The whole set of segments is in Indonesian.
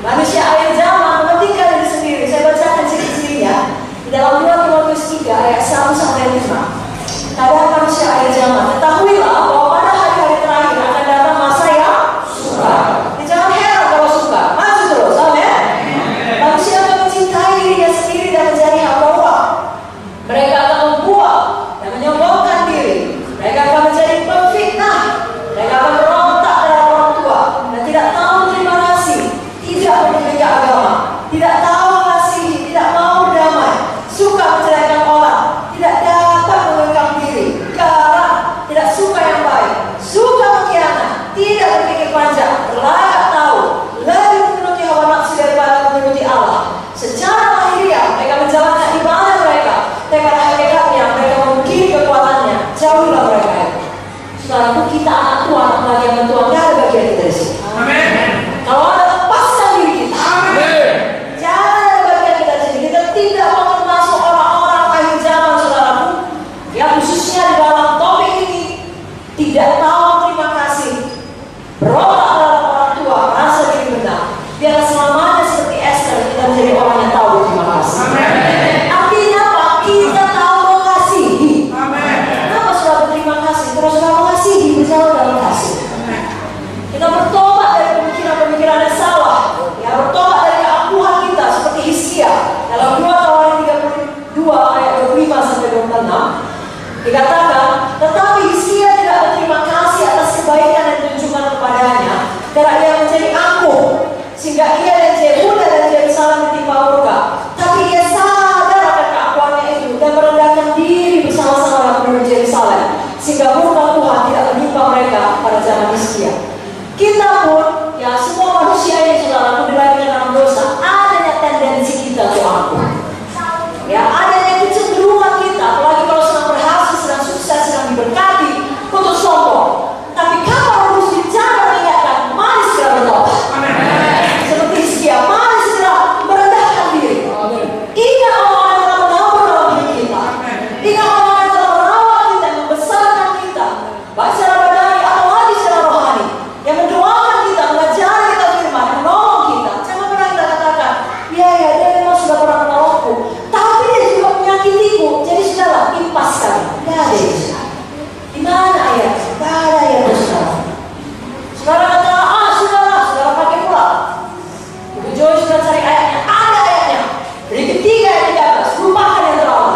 Manusia akhir zaman mementingkan diri sendiri. Saya bacakan ciri-cirinya di dalam 2 Timotius 3 ayat 1 sampai 5. Tanda manusia akhir zaman. Ketahuilah bahwa pada hari-hari terakhir akan datang masa yang sukar. Jangan heran kalau suka. Maju terus, amin. Manusia akan mencintai dirinya sendiri dan menjadi hamba uang. Mereka akan membual dan menyombongkan diri. Mereka akan menjadi pemfitnah. Mereka akan berontak terhadap orang tua dan tidak tahu terima kasih, tidak memiliki agama, tidak tahu mengasihi, tidak mau damai, suka menceraikan orang, tidak dapat mengekang diri, garang, tidak suka yang baik, suka mengkhianat, tidak berpikir panjang, berlayak tahu, lebih memenuhi hawa nafsu daripada memenuhi Allah. Secara lahiriah mereka menjalankan ibadah mereka, tapi pada hakikatnya mereka memungkiri kekuatannya. Jauhilah mereka itu. Saudaraku, kita anak Tuhan, apalagi yang Tuhan, gak ada bagian kita di sini. Amin. Kalau ada lepaskan diri kita. Amin. Jangan ada bagian kita di sini. Kita tidak mau termasuk orang-orang akhir zaman, saudaraku. Ya, khususnya di dalam topik ini, tidak tahu terima kasih, berontak terhadap orang tua, merasa diri benar. Biarlah selamanya seperti Esther, kita menjadi orang yang tahu terima kasih. Amin. Artinya apa? Kita tahu mengasihi. Amin. Kenapa saudara berterima kasih? Karena saudara mengasihi, berjalan dalam kasih. Kita bertobat dari pemikiran-pemikiran yang salah. Ya, bertobat dari keangkuhan kita seperti Hizkia. Dalam 2 Tawarik 32 ayat 25 sampai 26 dikatakan, tetapi Hizkia tidak berterima kasih atas kebaikan yang ditunjukkan kepadanya, karena ia menjadi angkuh, sehingga ia dan Yehuda dan Yerusalem ditimpa murka. Tapi ia sadar akan keangkuhannya itu dan merendahkan diri bersama-sama dengan penduduk Yerusalem, sehingga murka Tuhan tidak menimpa mereka pada zaman Hizkia. Kita pun, ya semua manusia yang saudaraku dilahirkan dalam dosa, adanya tendensi kita untuk angkuh. Ya, adanya kecenderungan kita, apalagi kalau sedang berhasil, sedang sukses, sedang diberkati, untuk sombong. Tapi kalau harus bicara mengingatkan, mari segera bertobat. Seperti Hizkia, mari segera merendahkan diri. Ingat orang yang telah menabur dalam hidup kita. Ingat orang yang telah merawat kita, membesarkan kita, baik secara badani atau lagi secara rohani, yang mendoakan kita, mengajari kita firman, menolong kita. Jangan pernah kita katakan, ya dia memang sudah pernah menolongku, tapi dia juga menyakitiku, jadi sudahlah, impaskan. Tidak ada itu. Di mana ayat? Tidak ada ayat itu, saudara. Saudara kata, sudahlah, saudara pakai pula. Ibu Joy sudah cari ayatnya, ada ayatnya. Dari ketiga ayat 13, lupakan yang terlalu.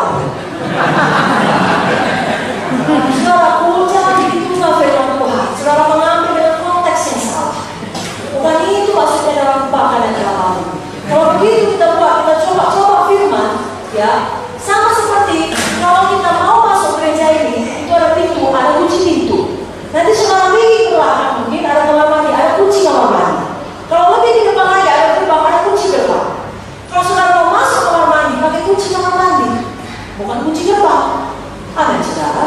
Saudara, jangan ditunggu firman Tuhan. Saudara mengambil dengan konteks yang salah. Bukan itu maksudnya dalam lupakan yang terlalu. Kalau begitu kita buat, kita coba firman, ya, sama seperti kalau kita mau masuk gereja ini, itu ada pintu, ada kunci pintu. Nanti saudara pergi ke belakang, mungkin ada kamar mandi, ada kunci kamar mandi. Kalau lebih di depan lagi ada gerbang, ada kunci gerbang. Kalau saudara mau masuk kamar mandi, pakai kunci kamar mandi, bukan kunci gerbang. Amin, saudara.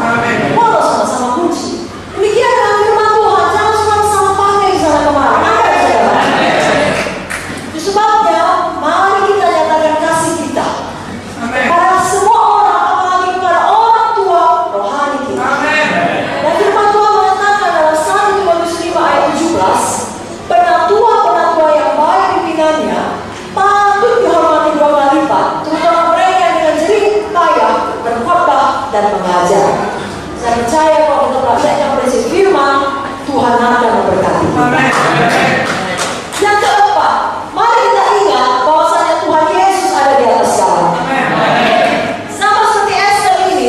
Walau sama-sama kunci. Demikian dengan firman Tuhan, jangan sama-sama pakai di sana kemari. Amin, saudara. Itu sebabnya, mari kita nyatakan kasih kita kepada semua orang, apalagi kepada orang tua rohani kita. Dan firman Tuhan mengatakan dalam 1 Timotius 5 ayat 17, penatua yang baik pimpinannya patut dihormati 2 kali lipat, terutama mereka yang dengan jerih payah berkhotbah dan mengajar. Saya percaya kalau kita praktekkan prinsip firman, Tuhan akan memberkati kita. Yang keempat, mari kita ingat bahwasanya Tuhan Yesus ada di atas segalanya. Sama seperti Esther ini,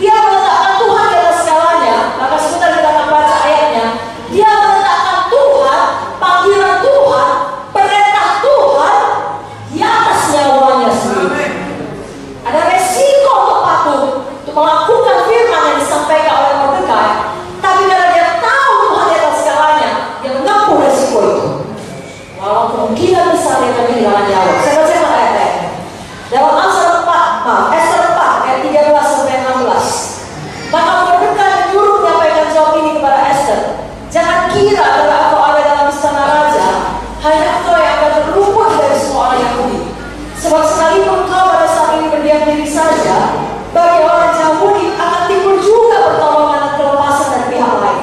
dia meletakkan Tuhan di atas segalanya. Maka sebentar kita akan baca ayatnya. Dia meletakkan Tuhan, panggilan Tuhan, perintah Tuhan di atas nyawanya sendiri. Ada resiko untuk patuh, untuk melakukan firman yang disampaikan oleh Mordekai. Tapi karena dia tahu Tuhan di atas segalanya, dia menempuh resiko itu. Walau kemungkinan besar dia akan kehilangan nyawa. Saya baca ayat-ayatnya. Dalam Esther 4 ayat 13 sampai 16. Maka Mordekai menyuruh menyampaikan jawab ini kepada Esther. Jangan kira kalau engkau ada dalam istana raja, hanya engkau yang akan terluput dari semua orang Yahudi. Sebab sekalipun engkau pada saat ini berdiam diri saja, bagi orang Yahudi akan timbul juga pertolongan dan kelepasan dari pihak lain.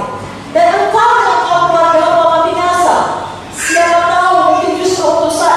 Dan engkau dan kaum keluarga akan binasa. Siapa tahu mungkin justru utusan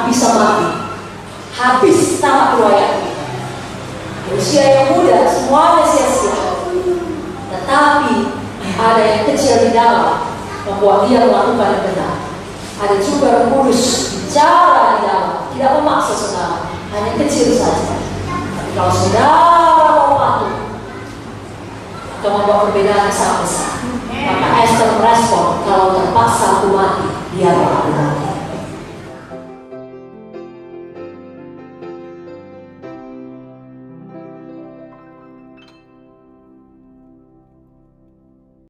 bisa mati. Habis tamat riwayat kita. Usia yang muda semuanya sia-sia. Tetapi ada yang kecil di dalam membuat dia melakukan yang benar. Ada juga Roh Kudus bicara di dalam, tidak memaksa saudara, hanya kecil saja. Tapi kalau saudara mau patuh atau membuat perbedaan yang sangat besar, maka Esther merespon